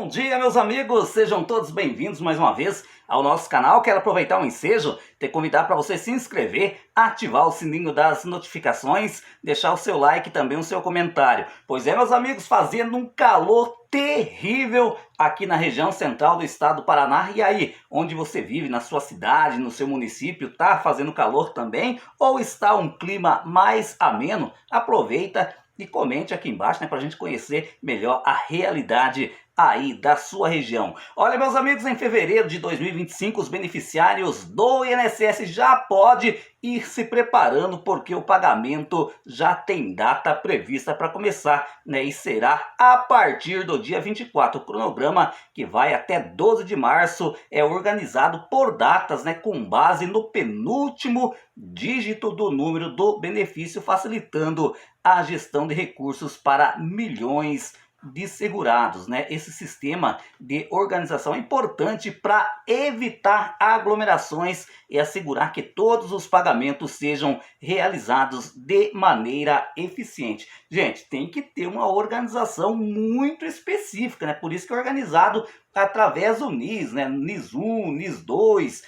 Bom dia, meus amigos, sejam todos bem-vindos mais uma vez ao nosso canal. Quero aproveitar o ensejo e convidar para você se inscrever, ativar o sininho das notificações, deixar o seu like e também o seu comentário. Pois é, meus amigos, fazendo um calor terrível aqui na região central do estado do Paraná. E aí, onde você vive, na sua cidade, no seu município, tá fazendo calor também? Ou está um clima mais ameno? Aproveita e comente aqui embaixo, né, para a gente conhecer melhor a realidade aí da sua região. Olha, meus amigos, em fevereiro de 2025, os beneficiários do INSS já podem ir se preparando, porque o pagamento já tem data prevista para começar, né? E será a partir do dia 24. O cronograma, que vai até 12 de março, é organizado por datas, né, com base no penúltimo dígito do número do benefício, facilitando a gestão de recursos para milhões de segurados, né? Esse sistema de organização é importante para evitar aglomerações e assegurar que todos os pagamentos sejam realizados de maneira eficiente. Gente, tem que ter uma organização muito específica, né? Por isso que é organizado através do NIS, né? NIS 1, NIS 2,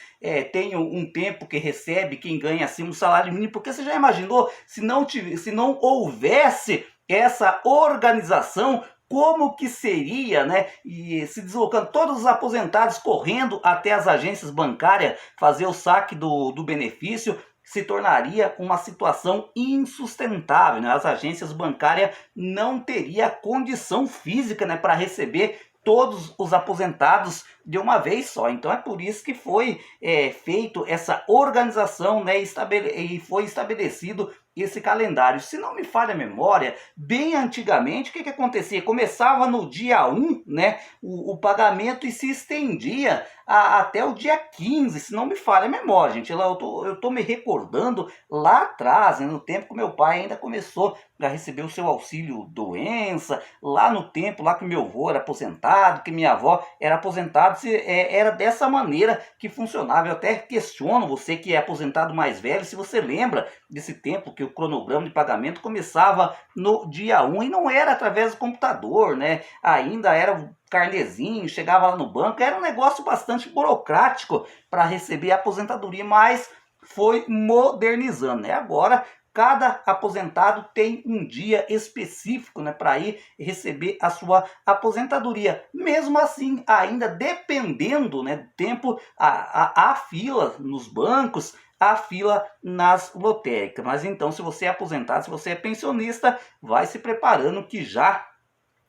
tem um tempo que recebe quem ganha acima do salário mínimo, porque você já imaginou se não houvesse essa organização, como que seria, né? E se deslocando todos os aposentados correndo até as agências bancárias fazer o saque do benefício, se tornaria uma situação insustentável, né? As agências bancárias não teriam condição física, né, para receber todos os aposentados de uma vez só. Então é por isso que foi feito essa organização, né, e foi estabelecido esse calendário. Se não me falha a memória, bem antigamente, o que acontecia? Começava no dia 1, né, o pagamento, e se estendia até o dia 15, se não me falha a memória, gente. Eu tô me recordando lá atrás, né, no tempo que meu pai ainda começou a receber o seu auxílio doença, lá no tempo lá que meu avô era aposentado, que minha avó era aposentada, era dessa maneira que funcionava. Eu até questiono você que é aposentado mais velho, se você lembra desse tempo que o cronograma de pagamento começava no dia 1 e não era através do computador, né? Ainda era o carnezinho, chegava lá no banco, era um negócio bastante burocrático para receber a aposentadoria, mas foi modernizando, né? Agora cada aposentado tem um dia específico, né, para ir receber a sua aposentadoria. Mesmo assim, ainda dependendo, né, do tempo, a fila nos bancos, a fila nas lotéricas. Mas então, se você é aposentado, se você é pensionista, vai se preparando que já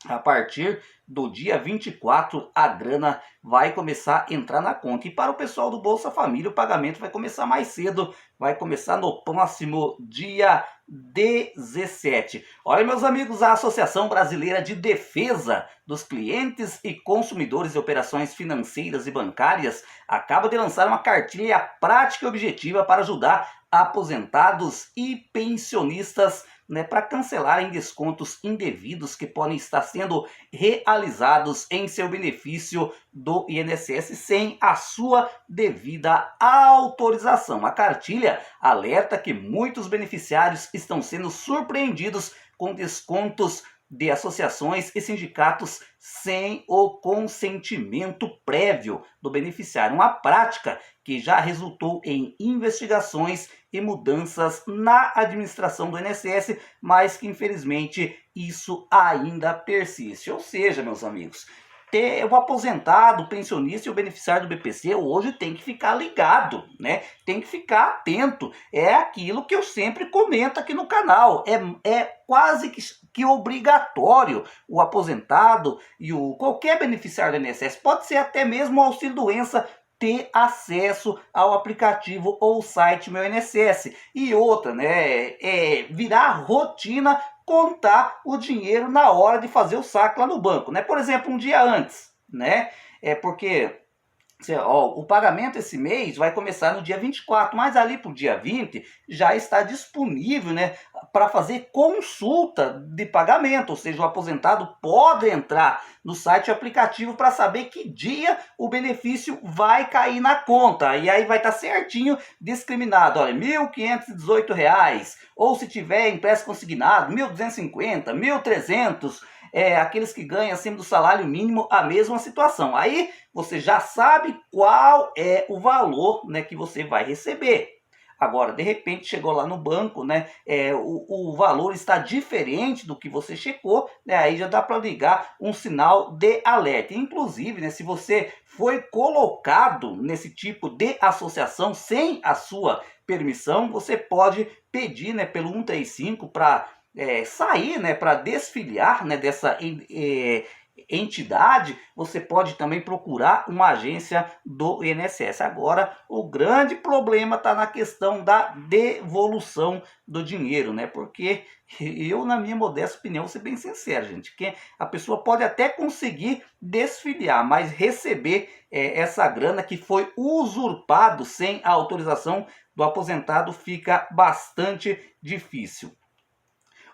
a partir do dia 24 a grana vai começar a entrar na conta. E para o pessoal do Bolsa Família, o pagamento vai começar mais cedo, vai começar no próximo dia 17. Olha, meus amigos, a Associação Brasileira de Defesa dos Clientes e Consumidores de Operações Financeiras e Bancárias acaba de lançar uma cartilha prática e objetiva para ajudar aposentados e pensionistas, né, para cancelarem descontos indevidos que podem estar sendo realizados em seu benefício do INSS sem a sua devida autorização. A cartilha alerta que muitos beneficiários estão sendo surpreendidos com descontos de associações e sindicatos sem o consentimento prévio do beneficiário. Uma prática que já resultou em investigações e mudanças na administração do INSS, mas que infelizmente isso ainda persiste. Ou seja, meus amigos, o aposentado, o pensionista e o beneficiário do BPC hoje tem que ficar ligado, né? Tem que ficar atento. É aquilo que eu sempre comento aqui no canal. É quase que obrigatório o aposentado e qualquer beneficiário do INSS, pode ser até mesmo o auxílio-doença, ter acesso ao aplicativo ou site Meu INSS. E outra, né? Virar rotina contar o dinheiro na hora de fazer o saque lá no banco, né? Por exemplo, um dia antes, né? Porque o pagamento esse mês vai começar no dia 24, mas ali para o dia 20 já está disponível, né, para fazer consulta de pagamento, ou seja, o aposentado pode entrar no site e aplicativo para saber que dia o benefício vai cair na conta, e aí vai estar certinho discriminado, olha, R$ 1.518, ou se tiver impresso consignado, R$ 1.250, R$ 1.300, aqueles que ganham acima do salário mínimo, a mesma situação. Aí você já sabe qual é o valor, né, que você vai receber. Agora, de repente, chegou lá no banco, né? O valor está diferente do que você checou, né? Aí já dá para ligar um sinal de alerta. Inclusive, né, se você foi colocado nesse tipo de associação sem a sua permissão, você pode pedir, né, pelo 135 para sair, né, para desfiliar, né, dessa entidade. Você pode também procurar uma agência do INSS. Agora, o grande problema está na questão da devolução do dinheiro, né? Porque eu, na minha modesta opinião, vou ser bem sincero, gente, que a pessoa pode até conseguir desfiliar, mas receber essa grana que foi usurpado sem a autorização do aposentado fica bastante difícil.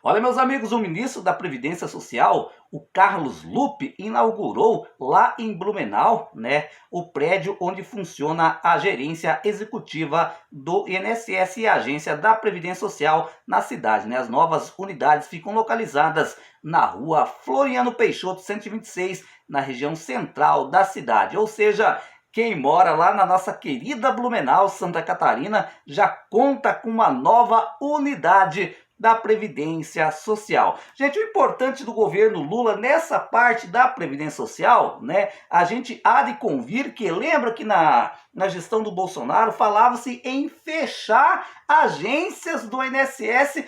Olha, meus amigos, o ministro da Previdência Social, o Carlos Lupe, inaugurou lá em Blumenau, né, o prédio onde funciona a gerência executiva do INSS e a agência da Previdência Social na cidade, né? As novas unidades ficam localizadas na rua Floriano Peixoto, 126, na região central da cidade. Ou seja, quem mora lá na nossa querida Blumenau, Santa Catarina, já conta com uma nova unidade da Previdência Social. Gente, o importante do governo Lula nessa parte da Previdência Social, né? A gente há de convir que, lembra que na gestão do Bolsonaro falava-se em fechar agências do INSS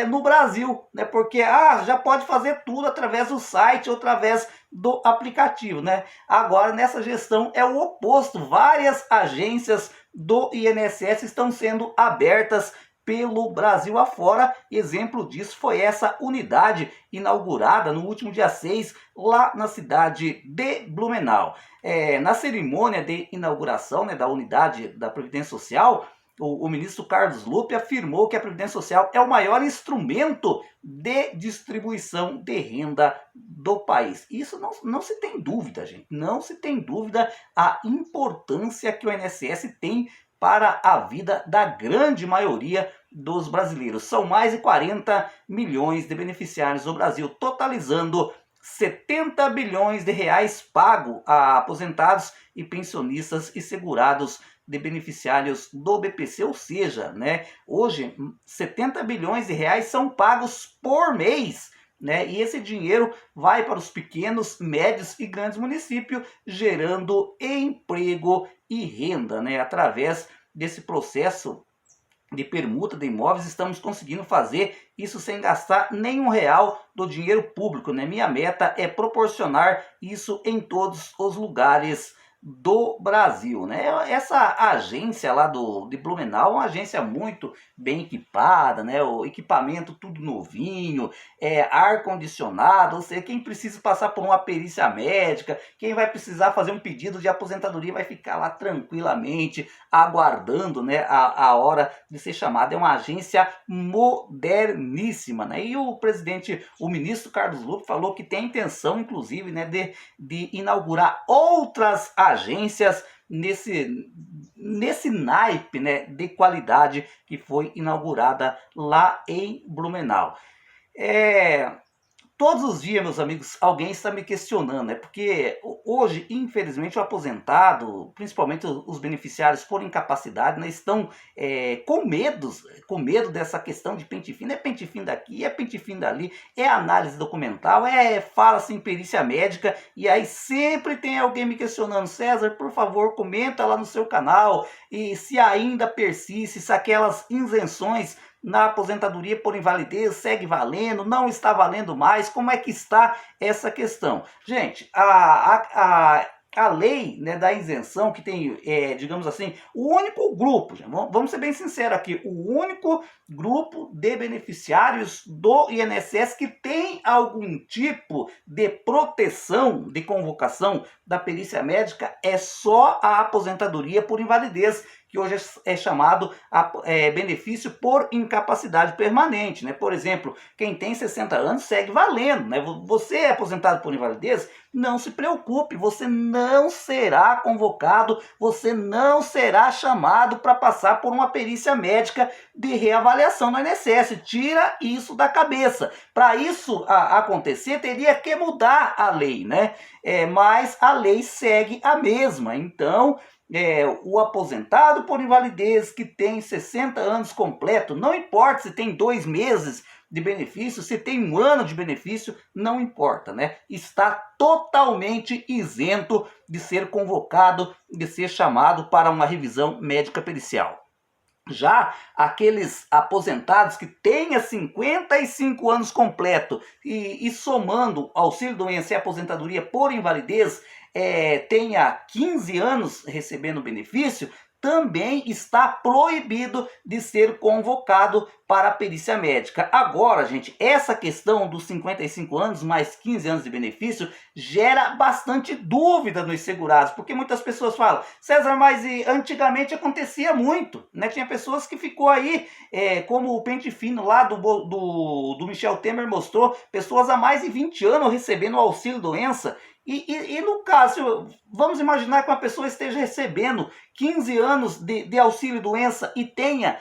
no Brasil, né? Porque já pode fazer tudo através do site ou através do aplicativo, né? Agora, nessa gestão é o oposto. Várias agências do INSS estão sendo abertas pelo Brasil afora. Exemplo disso foi essa unidade inaugurada no último dia 6, lá na cidade de Blumenau. Na cerimônia de inauguração, né, da unidade da Previdência Social, o ministro Carlos Lupe afirmou que a Previdência Social é o maior instrumento de distribuição de renda do país. Isso não se tem dúvida, gente. Não se tem dúvida a importância que o INSS tem para a vida da grande maioria dos brasileiros. São mais de 40 milhões de beneficiários no Brasil, totalizando 70 bilhões de reais pago a aposentados e pensionistas e segurados de beneficiários do BPC, ou seja, né, hoje 70 bilhões de reais são pagos por mês, né, e esse dinheiro vai para os pequenos, médios e grandes municípios, gerando emprego e renda, né, através desse processo de permuta de imóveis. Estamos conseguindo fazer isso sem gastar nenhum real do dinheiro público, né? Minha meta é proporcionar isso em todos os lugares do Brasil, né? Essa agência lá de Blumenau é uma agência muito bem equipada, né? O equipamento tudo novinho, ar-condicionado, ou seja, quem precisa passar por uma perícia médica, quem vai precisar fazer um pedido de aposentadoria vai ficar lá tranquilamente aguardando, né, a hora de ser chamado. É uma agência moderníssima, né? E o ministro Carlos Lupe falou que tem a intenção, inclusive, né, de inaugurar outras agências nesse naipe, né, de qualidade que foi inaugurada lá em Blumenau. Todos os dias, meus amigos, alguém está me questionando, né? Porque hoje, infelizmente, o aposentado, principalmente os beneficiários por incapacidade, né, estão com medo dessa questão de pente fino. É pente fino daqui, é pente fino dali, é análise documental, fala-se em perícia médica, e aí sempre tem alguém me questionando: César, por favor, comenta lá no seu canal, e se ainda persiste, se aquelas isenções na aposentadoria por invalidez segue valendo, não está valendo mais, como é que está essa questão? Gente, a lei, né, da isenção, que tem, digamos assim, o único grupo, vamos ser bem sinceros aqui, o único grupo de beneficiários do INSS que tem algum tipo de proteção de convocação da perícia médica é só a aposentadoria por invalidez, que hoje é chamado benefício por incapacidade permanente, né? Por exemplo, quem tem 60 anos segue valendo, né? Você é aposentado por invalidez, não se preocupe, você não será convocado, você não será chamado para passar por uma perícia médica de reavaliação no INSS. Tira isso da cabeça. Para isso acontecer, teria que mudar a lei, né? Mas a lei segue a mesma. Então, o aposentado por invalidez que tem 60 anos completo, não importa se tem 2 meses de benefício, se tem 1 ano de benefício, não importa, né? Está totalmente isento de ser convocado, de ser chamado para uma revisão médica pericial. Já aqueles aposentados que tenham 55 anos completo e somando auxílio-doença e aposentadoria por invalidez, tenha 15 anos recebendo benefício, também está proibido de ser convocado para a perícia médica. Agora, gente, essa questão dos 55 anos mais 15 anos de benefício gera bastante dúvida nos segurados, porque muitas pessoas falam, César, mas antigamente acontecia muito, né? Tinha pessoas que ficou aí, como o pente fino lá do Michel Temer mostrou, pessoas há mais de 20 anos recebendo auxílio doença. E no caso, vamos imaginar que uma pessoa esteja recebendo 15 anos de auxílio-doença e tenha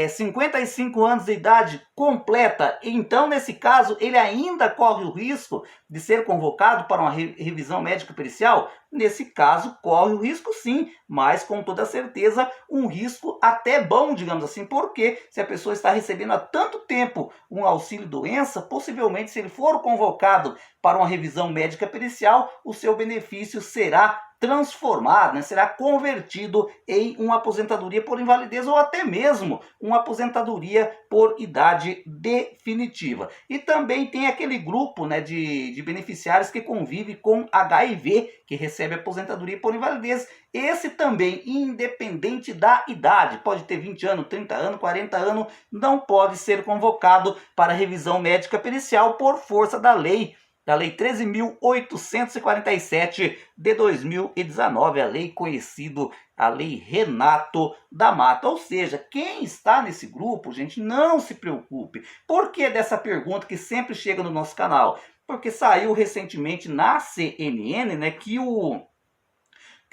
55 anos de idade completa, então nesse caso ele ainda corre o risco de ser convocado para uma revisão médica pericial? Nesse caso corre o risco sim, mas com toda certeza um risco até bom, digamos assim, porque se a pessoa está recebendo há tanto tempo um auxílio-doença, possivelmente se ele for convocado para uma revisão médica pericial, o seu benefício será transformado, né, será convertido em uma aposentadoria por invalidez ou até mesmo uma aposentadoria por idade definitiva. E também tem aquele grupo, né, de beneficiários que convive com HIV, que recebe aposentadoria por invalidez. Esse também, independente da idade, pode ter 20 anos, 30 anos, 40 anos, não pode ser convocado para revisão médica pericial por força da Lei 13.847 de 2019, a lei conhecida, a Lei Renato da Mata. Ou seja, quem está nesse grupo, gente, não se preocupe. Por que dessa pergunta que sempre chega no nosso canal? Porque saiu recentemente na CNN, né, que o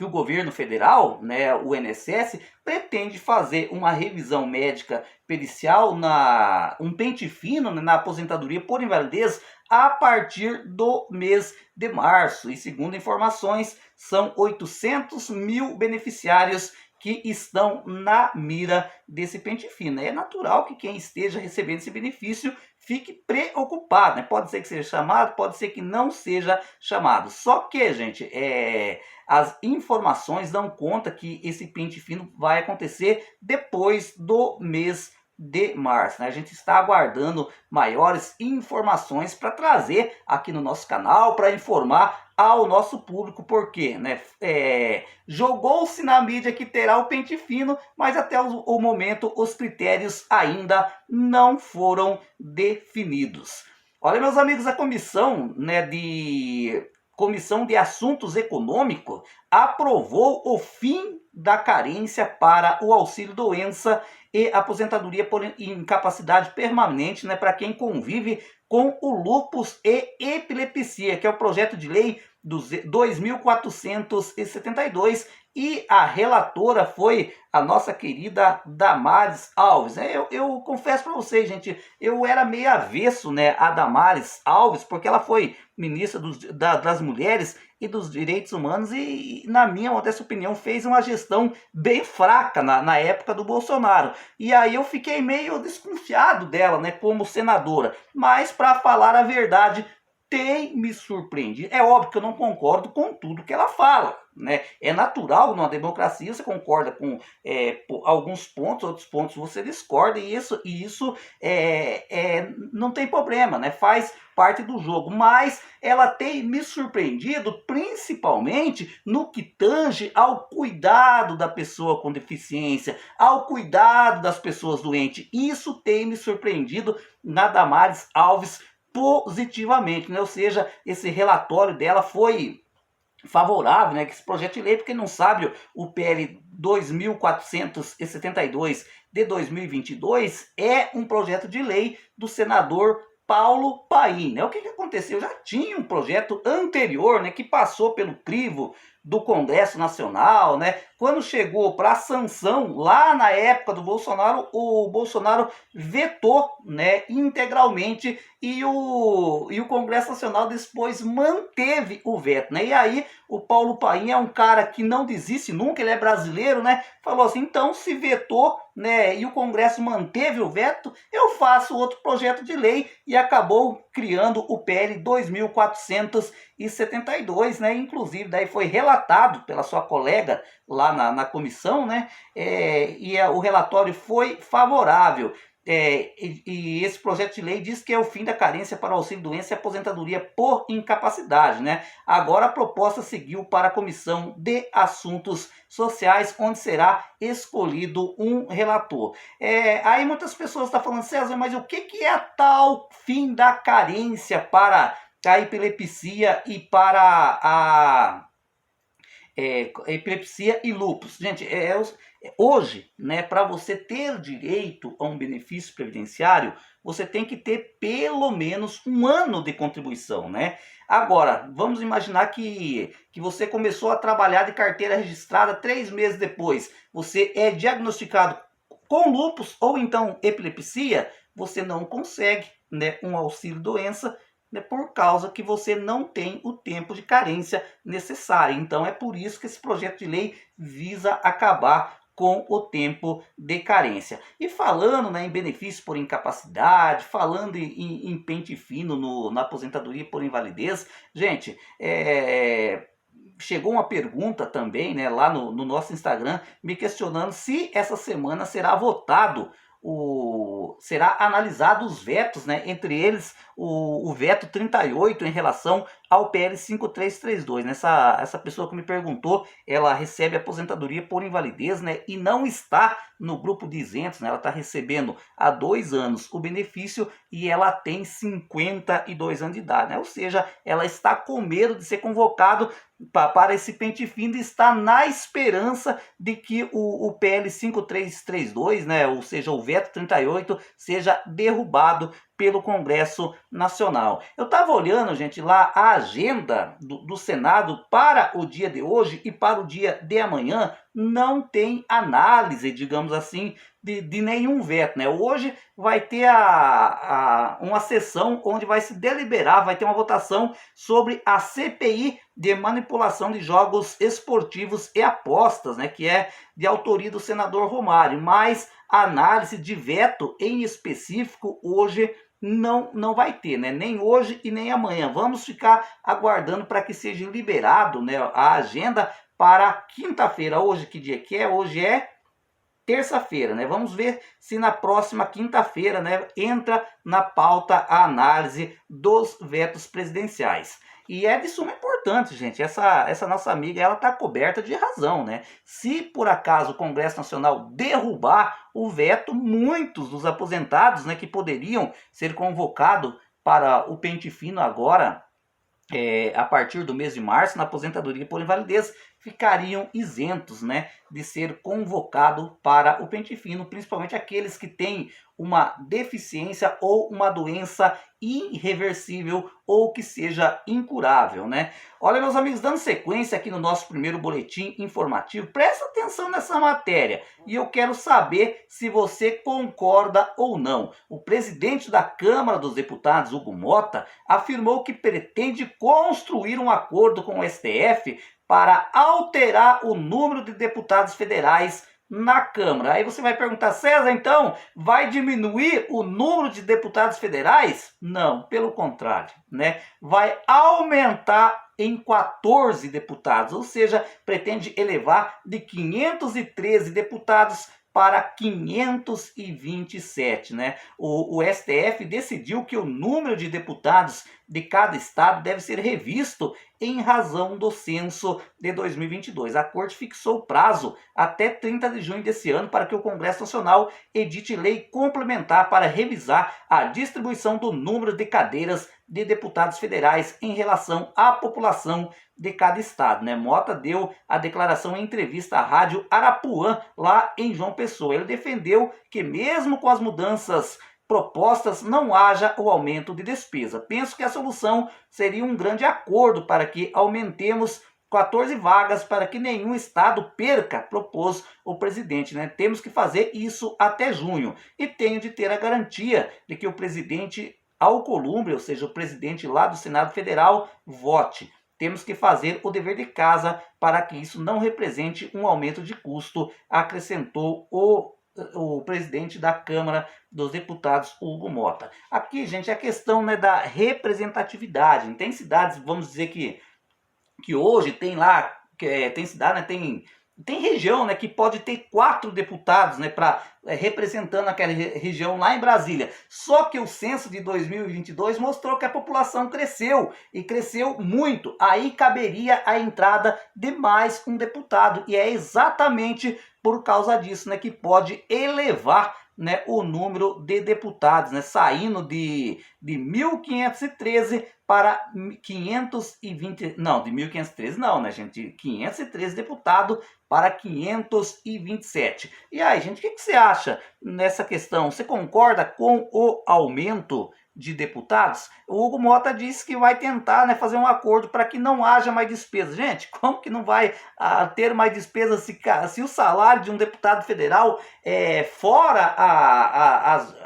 governo federal, né, o INSS, pretende fazer uma revisão médica pericial, um pente fino, né, na aposentadoria por invalidez a partir do mês de março. E segundo informações, são 800 mil beneficiários que estão na mira desse pente fino. É natural que quem esteja recebendo esse benefício fique preocupado, né? Pode ser que seja chamado, pode ser que não seja chamado. Só que, gente, as informações dão conta que esse pente fino vai acontecer depois do mês de março, né? A gente está aguardando maiores informações para trazer aqui no nosso canal, para informar ao nosso público, porque, né, jogou-se na mídia que terá o pente fino, mas até o momento os critérios ainda não foram definidos. Olha, meus amigos, a Comissão de Assuntos Econômicos aprovou o fim da carência para o auxílio-doença e aposentadoria por incapacidade permanente, né, para quem convive com o lúpus e epilepsia, que é o projeto de lei 2.472, e a relatora foi a nossa querida Damares Alves. Eu confesso para vocês, gente, eu era meio avesso, né, a Damares Alves, porque ela foi ministra das Mulheres e dos Direitos Humanos e, na minha modesta opinião, fez uma gestão bem fraca na época do Bolsonaro. E aí eu fiquei meio desconfiado dela, né, como senadora. Mas, para falar a verdade, tem me surpreendido. É óbvio que eu não concordo com tudo que ela fala, né? É natural numa democracia, você concorda com alguns pontos, outros pontos você discorda, e isso não tem problema, né? Faz parte do jogo. Mas ela tem me surpreendido principalmente no que tange ao cuidado da pessoa com deficiência, ao cuidado das pessoas doentes. Isso tem me surpreendido na Damares Alves positivamente, né? Ou seja, esse relatório dela foi favorável, né, que esse projeto de lei, porque não sabe, o PL 2472 de 2022 é um projeto de lei do senador Paulo Paim, né? O que aconteceu? Já tinha um projeto anterior, né, que passou pelo crivo do Congresso Nacional, né? Quando chegou para a sanção lá na época do Bolsonaro, o Bolsonaro vetou, né, integralmente, e o Congresso Nacional depois manteve o veto, né? E aí o Paulo Paim é um cara que não desiste nunca, ele é brasileiro, né? Falou assim, então se vetou, né, e o Congresso manteve o veto, eu faço outro projeto de lei, e acabou criando o PL 2472, né? Inclusive daí foi relatado pela sua colega lá na comissão, né? O relatório foi favorável. E esse projeto de lei diz que é o fim da carência para auxílio-doença e aposentadoria por incapacidade, né? Agora a proposta seguiu para a Comissão de Assuntos Sociais, onde será escolhido um relator. Aí muitas pessoas estão falando, César, mas o que é a tal fim da carência para a epilepsia e para a epilepsia e lúpus? Gente, hoje, né, para você ter direito a um benefício previdenciário, você tem que ter pelo menos um ano de contribuição, né? Agora, vamos imaginar que você começou a trabalhar de carteira registrada 3 meses depois. Você é diagnosticado com lúpus ou então epilepsia, você não consegue, né, um auxílio-doença, né, por causa que você não tem o tempo de carência necessário. Então é por isso que esse projeto de lei visa acabar com o tempo de carência. E falando, né, em benefício por incapacidade, falando em pente fino na aposentadoria por invalidez, gente, chegou uma pergunta também, né, lá no nosso Instagram, me questionando se essa semana será votado será analisado os vetos, né? Entre eles o veto 38 em relação ao PL 5332. Né? Essa pessoa que me perguntou, ela recebe aposentadoria por invalidez, né? E não está no grupo de isentos, né? Ela está recebendo há 2 anos o benefício e ela tem 52 anos de idade, né? Ou seja, ela está com medo de ser convocado para esse pente fino e está na esperança de que o PL 5332, né, ou seja, o veto 38, seja derrubado pelo Congresso Nacional. Eu estava olhando, gente, lá a agenda do Senado para o dia de hoje e para o dia de amanhã. Não tem análise, digamos assim, de nenhum veto, né? Hoje vai ter uma sessão onde vai se deliberar, vai ter uma votação sobre a CPI de manipulação de jogos esportivos e apostas, né? Que é de autoria do senador Romário, mas a análise de veto em específico hoje não vai ter, né? Nem hoje e nem amanhã. Vamos ficar aguardando para que seja liberado, né, a agenda para quinta-feira. Hoje que dia que é? Hoje é terça-feira, né? Vamos ver se na próxima quinta-feira, né, entra na pauta a análise dos vetos presidenciais. E é de suma importância, gente. Essa nossa amiga, ela está coberta de razão, né? Se por acaso o Congresso Nacional derrubar o veto, muitos dos aposentados, né, que poderiam ser convocados para o pente fino agora, a partir do mês de março, na aposentadoria por invalidez, ficariam isentos, né, de ser convocado para o pente fino, principalmente aqueles que têm uma deficiência ou uma doença irreversível ou que seja incurável, né? Olha, meus amigos, dando sequência aqui no nosso primeiro boletim informativo, presta atenção nessa matéria e eu quero saber se você concorda ou não. O presidente da Câmara dos Deputados, Hugo Mota, afirmou que pretende construir um acordo com o STF para alterar o número de deputados federais na Câmara. Aí você vai perguntar, César, então vai diminuir o número de deputados federais? Não, pelo contrário, né? Vai aumentar em 14 deputados, ou seja, pretende elevar de 513 deputados para 527, né? O STF decidiu que o número de deputados de cada estado deve ser revisto em razão do censo de 2022. A Corte fixou o prazo até 30 de junho desse ano para que o Congresso Nacional edite lei complementar para revisar a distribuição do número de cadeiras de deputados federais em relação à população de cada estado, né? Mota deu a declaração em entrevista à rádio Arapuã, lá em João Pessoa. Ele defendeu que mesmo com as mudanças propostas não haja o aumento de despesa. Penso que a solução seria um grande acordo para que aumentemos 14 vagas para que nenhum estado perca, propôs o presidente, né? Temos que fazer isso até junho e tenho de ter a garantia de que o presidente Alcolumbre, ou seja, o presidente lá do Senado Federal, vote. Temos que fazer o dever de casa para que isso não represente um aumento de custo, acrescentou o presidente da Câmara dos Deputados, Hugo Mota. Aqui, gente, é a questão, né, da representatividade. Tem cidades, vamos dizer que hoje tem lá, tem cidade, né, tem região, né, que pode ter 4 deputados, né, representando aquela região lá em Brasília. Só que o censo de 2022 mostrou que a população cresceu e cresceu muito. Aí caberia a entrada de mais um deputado e é exatamente por causa disso, né, que pode elevar, né, o número de deputados, né, saindo de 1.513 para 520, não, de 1.513 não, né, gente, 513 deputados para 527. E aí, gente, o que você acha nessa questão? Você concorda com o aumento de deputados? O Hugo Mota disse que vai tentar, né, fazer um acordo para que não haja mais despesas. Gente, como que não vai ter mais despesas se o salário de um deputado federal fora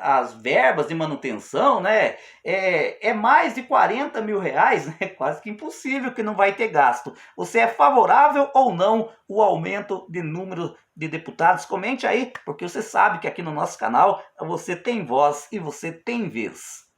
as verbas de manutenção, né, é mais de 40 mil reais, né? Quase que impossível que não vai ter gasto. Você é favorável ou não o aumento de número de deputados? Comente aí, porque você sabe que aqui no nosso canal você tem voz e você tem vez.